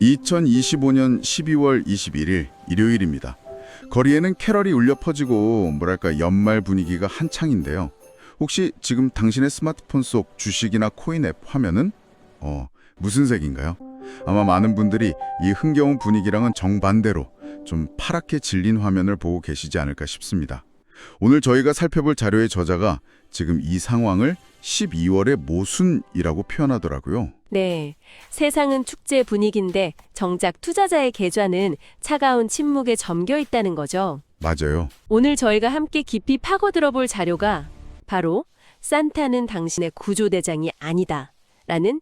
2025년 12월 21일 일요일입니다. 거리에는 캐럴이 울려 퍼지고 뭐랄까 연말 분위기가 한창인데요. 혹시 지금 당신의 스마트폰 속 주식이나 코인 앱 화면은 무슨 색인가요? 아마 많은 분들이 이 흥겨운 분위기랑은 정반대로 좀 파랗게 질린 화면을 보고 계시지 않을까 싶습니다. 오늘 저희가 살펴볼 자료의 저자가 지금 이 상황을 12월의 모순이라고 표현하더라고요. 네, 세상은 축제 분위기인데 정작 투자자의 계좌는 차가운 침묵에 잠겨 있다는 거죠. 맞아요. 오늘 저희가 함께 깊이 파고들어 볼 자료가 바로 산타는 당신의 구조대장이 아니다 라는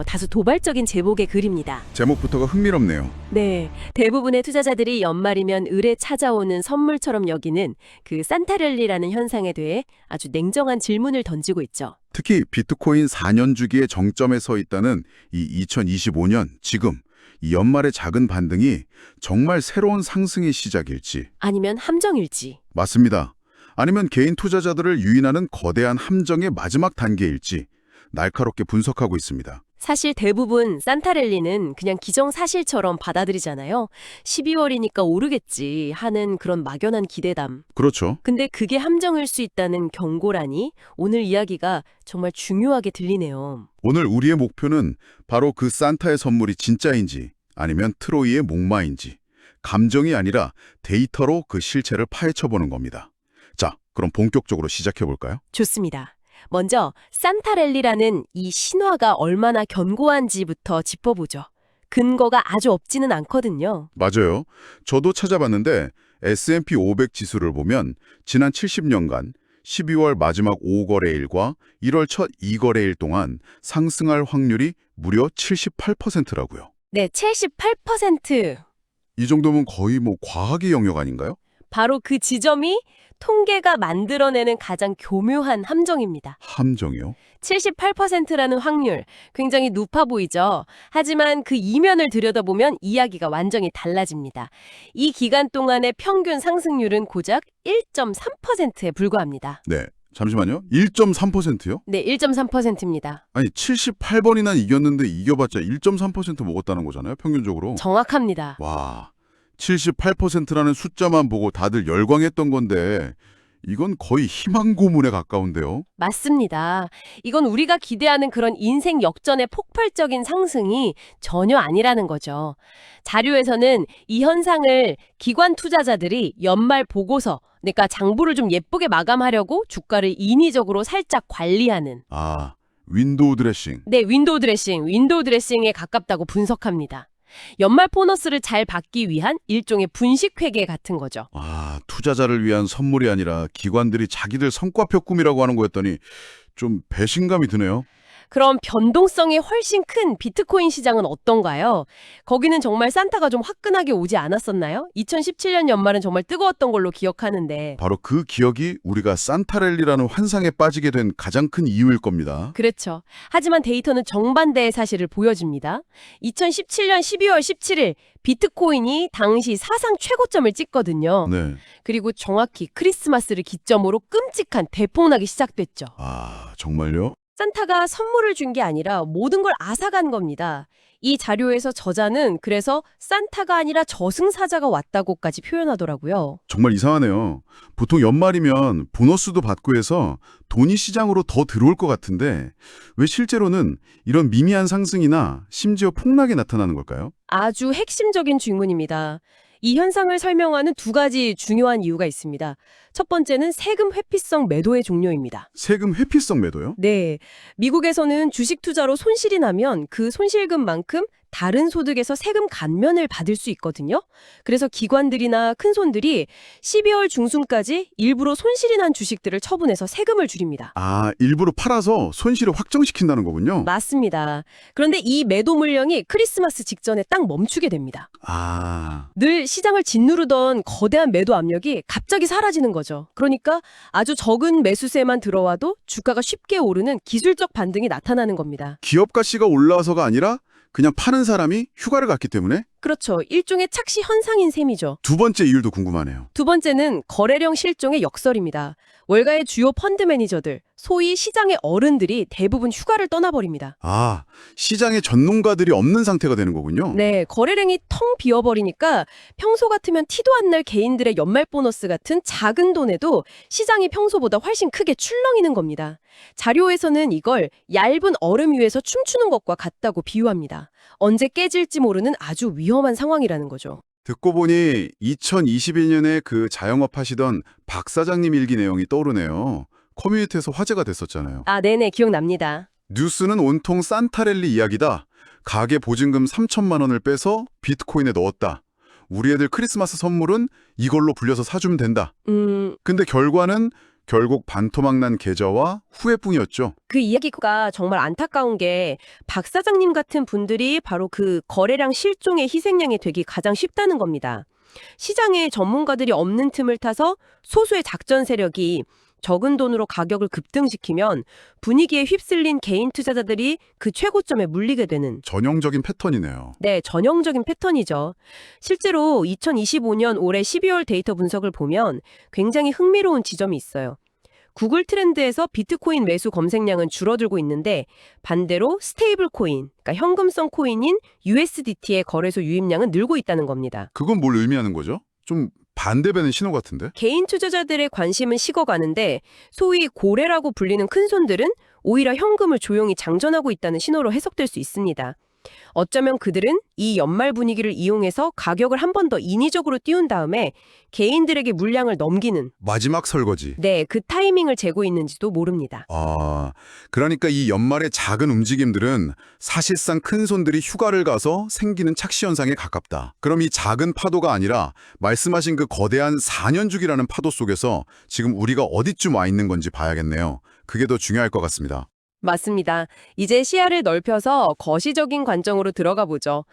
다소 도발적인 제목의 글입니다. 제목부터가 흥미롭네요. 네, 대부분의 투자자들이 연말이면 을에 찾아오는 선물처럼 여기는 그 산타랠리라는 현상에 대해 아주 냉정한 질문을 던지고 있죠. 특히 비트코인 4년 주기의 정점에 서 있다는 이 2025년 지금 이 연말의 작은 반등이 정말 새로운 상승의 시작일지. 아니면 함정일지. 맞습니다. 아니면 개인 투자자들을 유인하는 거대한 함정의 마지막 단계일지 날카롭게 분석하고 있습니다. 사실 대부분 산타랠리는 그냥 기정사실처럼 받아들이잖아요. 12월이니까 오르겠지 하는 그런 막연한 기대담. 그렇죠. 근데 그게 함정일 수 있다는 경고라니 오늘 이야기가 정말 중요하게 들리네요. 오늘 우리의 목표는 바로 그 산타의 선물이 진짜인지 아니면 트로이의 목마인지 감정이 아니라 데이터로 그 실체를 파헤쳐보는 겁니다. 자, 그럼 본격적으로 시작해볼까요? 좋습니다. 먼저 산타랠리라는 이 신화가 얼마나 견고한지부터 짚어보죠. 근거가 아주 없지는 않거든요. 맞아요. 저도 찾아봤는데 S&P 500 지수를 보면 지난 70년간 12월 마지막 5거래일과 1월 첫 2거래일 동안 상승할 확률이 무려 78%라고요. 네, 78%. 이 정도면 거의 과학의 영역 아닌가요? 바로 그 지점이 통계가 만들어내는 가장 교묘한 함정입니다. 함정이요? 78%라는 확률, 굉장히 높아 보이죠? 하지만 그 이면을 들여다보면 이야기가 완전히 달라집니다. 이 기간 동안의 평균 상승률은 고작 1.3%에 불과합니다. 네, 잠시만요. 1.3%요? 네, 1.3%입니다. 아니 78번이나 이겼는데 이겨봤자 1.3% 먹었다는 거잖아요, 평균적으로. 정확합니다. 와, 78%라는 숫자만 보고 다들 열광했던 건데 이건 거의 희망 고문에 가까운데요. 맞습니다. 이건 우리가 기대하는 그런 인생 역전의 폭발적인 상승이 전혀 아니라는 거죠. 자료에서는 이 현상을 기관 투자자들이 연말 보고서, 그러니까 장부를 좀 예쁘게 마감하려고 주가를 인위적으로 살짝 관리하는. 아, 윈도우 드레싱. 네, 윈도우 드레싱에 가깝다고 분석합니다. 연말 보너스를 잘 받기 위한 일종의 분식회계 같은 거죠. 아, 투자자를 위한 선물이 아니라 기관들이 자기들 성과표 꿈이라고 하는 거였더니 좀 배신감이 드네요. 그럼 변동성이 훨씬 큰 비트코인 시장은 어떤가요? 거기는 정말 산타가 좀 화끈하게 오지 않았었나요? 2017년 연말은 정말 뜨거웠던 걸로 기억하는데. 바로 그 기억이 우리가 산타랠리라는 환상에 빠지게 된 가장 큰 이유일 겁니다. 그렇죠. 하지만 데이터는 정반대의 사실을 보여줍니다. 2017년 12월 17일 비트코인이 당시 사상 최고점을 찍거든요. 네. 그리고 정확히 크리스마스를 기점으로 끔찍한 대폭락이 시작됐죠. 아, 정말요? 산타가 선물을 준 게 아니라 모든 걸 앗아간 겁니다. 이 자료에서 저자는 그래서 산타가 아니라 저승사자가 왔다고까지 표현하더라고요. 정말 이상하네요. 보통 연말이면 보너스도 받고 해서 돈이 시장으로 더 들어올 것 같은데 왜 실제로는 이런 미미한 상승이나 심지어 폭락이 나타나는 걸까요? 아주 핵심적인 질문입니다. 이 현상을 설명하는 두 가지 중요한 이유가 있습니다. 첫 번째는 세금 회피성 매도의 종료입니다. 세금 회피성 매도요? 네, 미국에서는 주식 투자로 손실이 나면 그 손실금만큼 다른 소득에서 세금 감면을 받을 수 있거든요. 그래서 기관들이나 큰손들이 12월 중순까지 일부러 손실이 난 주식들을 처분해서 세금을 줄입니다. 아, 일부러 팔아서 손실을 확정시킨다는 거군요. 맞습니다. 그런데 이 매도 물량이 크리스마스 직전에 딱 멈추게 됩니다. 아, 늘 시장을 짓누르던 거대한 매도 압력이 갑자기 사라지는 거죠. 그러니까 아주 적은 매수세만 들어와도 주가가 쉽게 오르는 기술적 반등이 나타나는 겁니다. 기업 가치가 올라서가 아니라 그냥 파는 사람이 휴가를 갔기 때문에? 그렇죠. 일종의 착시 현상인 셈이죠. 두 번째 이유도 궁금하네요. 두 번째는 거래량 실종의 역설입니다. 월가의 주요 펀드 매니저들, 소위 시장의 어른들이 대부분 휴가를 떠나버립니다. 아, 시장에 전문가들이 없는 상태가 되는 거군요. 네, 거래량이 텅 비어버리니까 평소 같으면 티도 안 날 개인들의 연말 보너스 같은 작은 돈에도 시장이 평소보다 훨씬 크게 출렁이는 겁니다. 자료에서는 이걸 얇은 얼음 위에서 춤추는 것과 같다고 비유합니다. 언제 깨질지 모르는 아주 위험한 상황이라는 거죠. 듣고 보니 2021년에 그 자영업 하시던 박 사장님 일기 내용이 떠오르네요. 커뮤니티에서 화제가 됐었잖아요. 아, 네네, 기억납니다. 뉴스는 온통 산타랠리 이야기다. 가게 보증금 3천만 원을 빼서 비트코인에 넣었다. 우리 애들 크리스마스 선물은 이걸로 불려서 사주면 된다. 근데 결과는 결국 반토막 난 계좌와 후회뿐이었죠. 그 이야기가 정말 안타까운 게 박 사장님 같은 분들이 바로 그 거래량 실종의 희생양이 되기 가장 쉽다는 겁니다. 시장에 전문가들이 없는 틈을 타서 소수의 작전 세력이 적은 돈으로 가격을 급등시키면 분위기에 휩쓸린 개인 투자자들이 그 최고점에 물리게 되는 전형적인 패턴이네요. 네, 전형적인 패턴이죠. 실제로 2025년 올해 12월 데이터 분석을 보면 굉장히 흥미로운 지점이 있어요. 구글 트렌드에서 비트코인 매수 검색량은 줄어들고 있는데 반대로 스테이블 코인, 그러니까 현금성 코인인 USDT의 거래소 유입량은 늘고 있다는 겁니다. 그건 뭘 의미하는 거죠? 좀 반대되는 신호 같은데? 개인 투자자들의 관심은 식어가는데 소위 고래라고 불리는 큰손들은 오히려 현금을 조용히 장전하고 있다는 신호로 해석될 수 있습니다. 어쩌면 그들은 이 연말 분위기를 이용해서 가격을 한 번 더 인위적으로 띄운 다음에 개인들에게 물량을 넘기는 마지막 설거지. 네, 그 타이밍을 재고 있는지도 모릅니다. 아, 그러니까 이 연말의 작은 움직임들은 사실상 큰 손들이 휴가를 가서 생기는 착시 현상에 가깝다. 그럼 이 작은 파도가 아니라 말씀하신 그 거대한 4년 주기라는 파도 속에서 지금 우리가 어디쯤 와 있는 건지 봐야겠네요. 그게 더 중요할 것 같습니다. 맞습니다. 이제 시야를 넓혀서 거시적인 관점으로 들어가 보죠.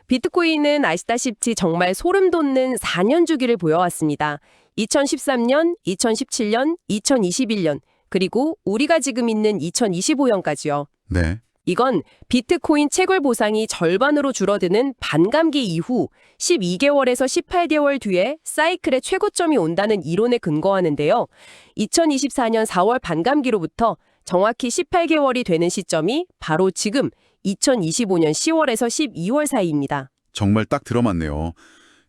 비트코인은 아시다시피 정말 소름 돋는 4년 주기를 보여왔습니다. 2013년, 2017년, 2021년, 그리고 우리가 지금 있는 2025년까지요. 네. 이건 비트코인 채굴 보상이 절반으로 줄어드는 반감기 이후 12개월에서 18개월 뒤에 사이클의 최고점이 온다는 이론에 근거하는데요. 2024년 4월 반감기로부터 정확히 18개월이 되는 시점이 바로 지금 2025년 10월에서 12월 사이입니다. 정말 딱 들어맞네요.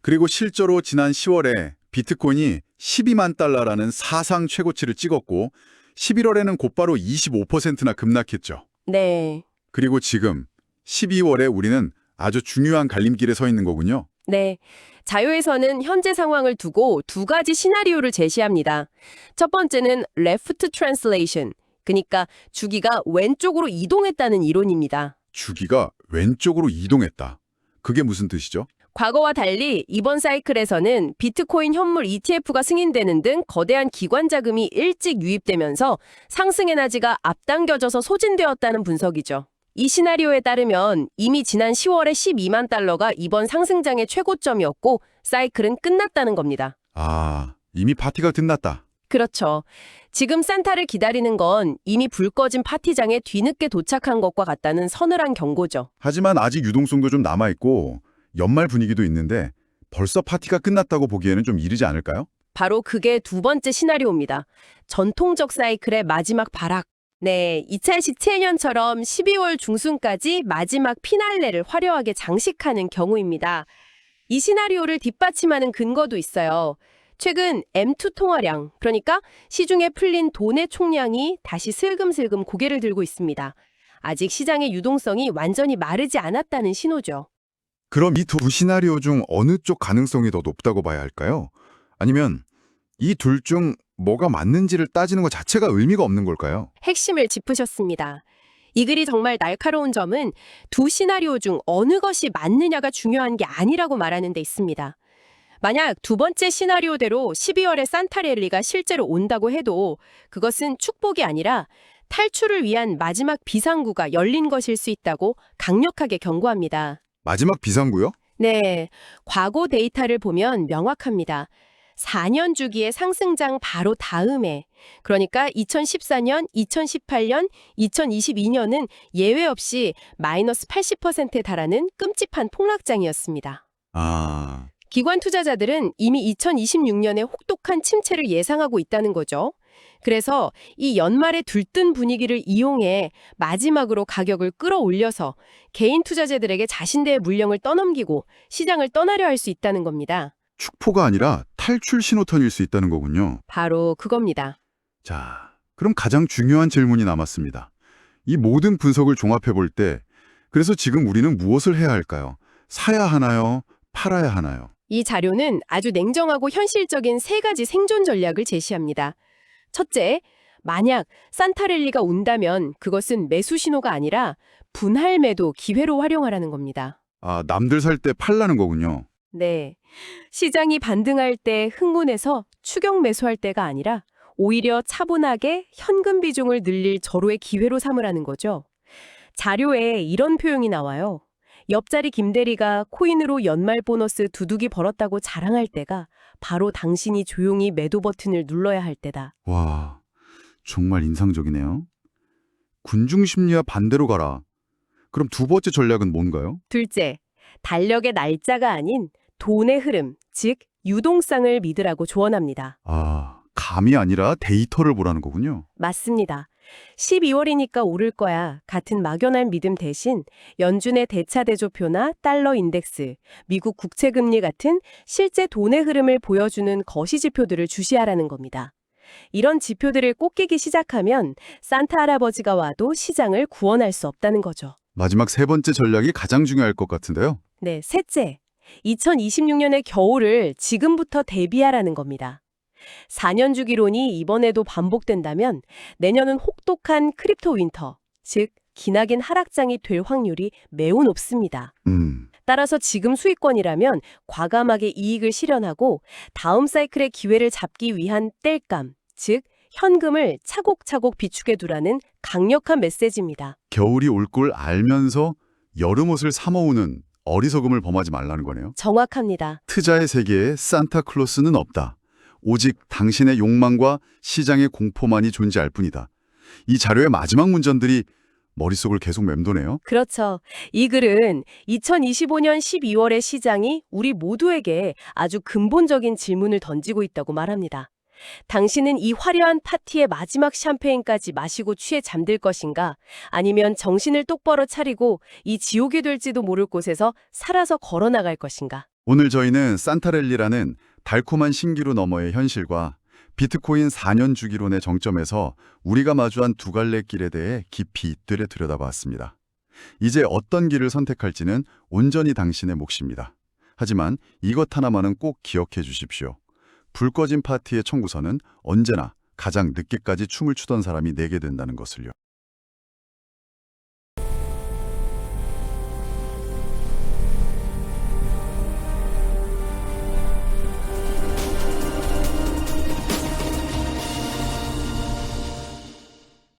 그리고 실제로 지난 10월에 비트코인이 12만 달러라는 사상 최고치를 찍었고 11월에는 곧바로 25%나 급락했죠. 네. 그리고 지금 12월에 우리는 아주 중요한 갈림길에 서 있는 거군요. 네. 자료에서는 현재 상황을 두고 두 가지 시나리오를 제시합니다. 첫 번째는 left translation, 그러니까 주기가 왼쪽으로 이동했다는 이론입니다. 주기가 왼쪽으로 이동했다. 그게 무슨 뜻이죠? 과거와 달리 이번 사이클에서는 비트코인 현물 ETF가 승인되는 등 거대한 기관 자금이 일찍 유입되면서 상승 에너지가 앞당겨져서 소진되었다는 분석이죠. 이 시나리오에 따르면 이미 지난 10월에 12만 달러가 이번 상승장의 최고점이었고 사이클은 끝났다는 겁니다. 아, 이미 파티가 끝났다. 그렇죠. 지금 산타를 기다리는 건 이미 불 꺼진 파티장에 뒤늦게 도착한 것과 같다는 서늘한 경고죠. 하지만 아직 유동성도 좀 남아있고 연말 분위기도 있는데 벌써 파티가 끝났다고 보기에는 좀 이르지 않을까요? 바로 그게 두 번째 시나리오입니다. 전통적 사이클의 마지막 발악. 네, 2017년처럼 12월 중순까지 마지막 피날레를 화려하게 장식하는 경우입니다. 이 시나리오를 뒷받침하는 근거도 있어요. 최근 M2 통화량, 그러니까 시중에 풀린 돈의 총량이 다시 슬금슬금 고개를 들고 있습니다. 아직 시장의 유동성이 완전히 마르지 않았다는 신호죠. 그럼 이 두 시나리오 중 어느 쪽 가능성이 더 높다고 봐야 할까요? 아니면 이 둘 중 뭐가 맞는지를 따지는 것 자체가 의미가 없는 걸까요? 핵심을 짚으셨습니다. 이 글이 정말 날카로운 점은 두 시나리오 중 어느 것이 맞느냐가 중요한 게 아니라고 말하는 데 있습니다. 만약 두 번째 시나리오대로 12월에 산타랠리가 실제로 온다고 해도 그것은 축복이 아니라 탈출을 위한 마지막 비상구가 열린 것일 수 있다고 강력하게 경고합니다. 마지막 비상구요? 네, 과거 데이터를 보면 명확합니다. 4년 주기의 상승장 바로 다음에, 그러니까 2014년, 2018년, 2022년은 예외 없이 마이너스 80%에 달하는 끔찍한 폭락장이었습니다. 아, 기관 투자자들은 이미 2026년에 혹독한 침체를 예상하고 있다는 거죠. 그래서 이 연말에 들뜬 분위기를 이용해 마지막으로 가격을 끌어올려서 개인 투자자들에게 자신들의 물량을 떠넘기고 시장을 떠나려 할 수 있다는 겁니다. 축포가 아니라 탈출 신호탄일 수 있다는 거군요. 바로 그겁니다. 자, 그럼 가장 중요한 질문이 남았습니다. 이 모든 분석을 종합해 볼 때, 그래서 지금 우리는 무엇을 해야 할까요? 사야 하나요? 팔아야 하나요? 이 자료는 아주 냉정하고 현실적인 세 가지 생존 전략을 제시합니다. 첫째, 만약 산타랠리가 온다면 그것은 매수 신호가 아니라 분할 매도 기회로 활용하라는 겁니다. 아, 남들 살 때 팔라는 거군요. 네. 시장이 반등할 때 흥분해서 추격 매수할 때가 아니라 오히려 차분하게 현금 비중을 늘릴 절호의 기회로 삼으라는 거죠. 자료에 이런 표현이 나와요. 옆자리 김대리가 코인으로 연말 보너스 두둑이 벌었다고 자랑할 때가 바로 당신이 조용히 매도 버튼을 눌러야 할 때다. 와, 정말 인상적이네요. 군중 심리와 반대로 가라. 그럼 두 번째 전략은 뭔가요? 둘째, 달력의 날짜가 아닌 돈의 흐름, 즉 유동성을 믿으라고 조언합니다. 아, 감이 아니라 데이터를 보라는 거군요. 맞습니다. 12월이니까 오를 거야 같은 막연한 믿음 대신 연준의 대차대조표나 달러 인덱스, 미국 국채금리 같은 실제 돈의 흐름을 보여주는 거시지표들을 주시하라는 겁니다. 이런 지표들을 꼭 깨기 시작하면 산타 할아버지가 와도 시장을 구원할 수 없다는 거죠. 마지막 세 번째 전략이 가장 중요할 것 같은데요. 네, 셋째. 2026년의 겨울을 지금부터 대비하라는 겁니다. 4년 주기론이 이번에도 반복된다면 내년은 혹독한 크립토 윈터, 즉 기나긴 하락장이 될 확률이 매우 높습니다. 따라서 지금 수익권이라면 과감하게 이익을 실현하고 다음 사이클의 기회를 잡기 위한 땔감, 즉 현금을 차곡차곡 비축해 두라는 강력한 메시지입니다. 겨울이 올 걸 알면서 여름 옷을 사 모으는 어리석음을 범하지 말라는 거네요. 정확합니다. 투자의 세계에 산타클로스는 없다. 오직 당신의 욕망과 시장의 공포만이 존재할 뿐이다. 이 자료의 마지막 문전들이 머릿속을 계속 맴도네요. 그렇죠. 이 글은 2025년 12월의 시장이 우리 모두에게 아주 근본적인 질문을 던지고 있다고 말합니다. 당신은 이 화려한 파티의 마지막 샴페인까지 마시고 취해 잠들 것인가? 아니면 정신을 똑바로 차리고 이 지옥이 될지도 모를 곳에서 살아서 걸어나갈 것인가? 오늘 저희는 산타랠리라는 달콤한 신기루 너머의 현실과 비트코인 4년 주기론의 정점에서 우리가 마주한 두 갈래 길에 대해 깊이 잇들여 들여다봤습니다. 이제 어떤 길을 선택할지는 온전히 당신의 몫입니다. 하지만 이것 하나만은 꼭 기억해 주십시오. 불 꺼진 파티의 청구서는 언제나 가장 늦게까지 춤을 추던 사람이 내게 된다는 것을요.